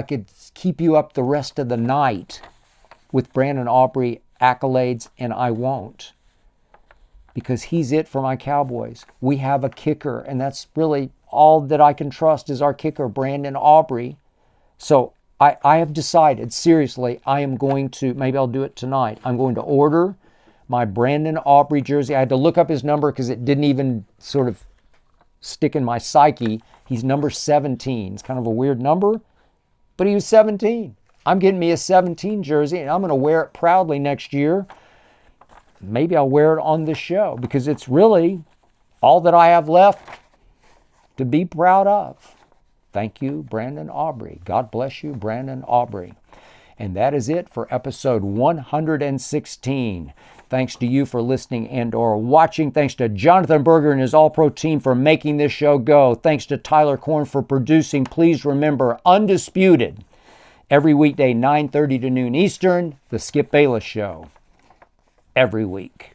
could keep you up the rest of the night with Brandon Aubrey accolades, and I won't. Because he's it for my Cowboys. We have a kicker, and that's really all that I can trust is our kicker, Brandon Aubrey. So I have decided, seriously, I am going to, maybe I'll do it tonight, I'm going to order my Brandon Aubrey jersey. I had to look up his number because it didn't even sort of stick in my psyche. He's number 17. It's kind of a weird number, but he was 17. I'm getting me a 17 jersey, and I'm going to wear it proudly next year. Maybe I'll wear it on the show because it's really all that I have left to be proud of. Thank you, Brandon Aubrey. God bless you, Brandon Aubrey. And that is it for episode 116. Thanks to you for listening and or watching. Thanks to Jonathan Berger and his All-Pro team for making this show go. Thanks to Tyler Korn for producing. Please remember, Undisputed, every weekday, 9:30 to noon Eastern, the Skip Bayless Show, every week.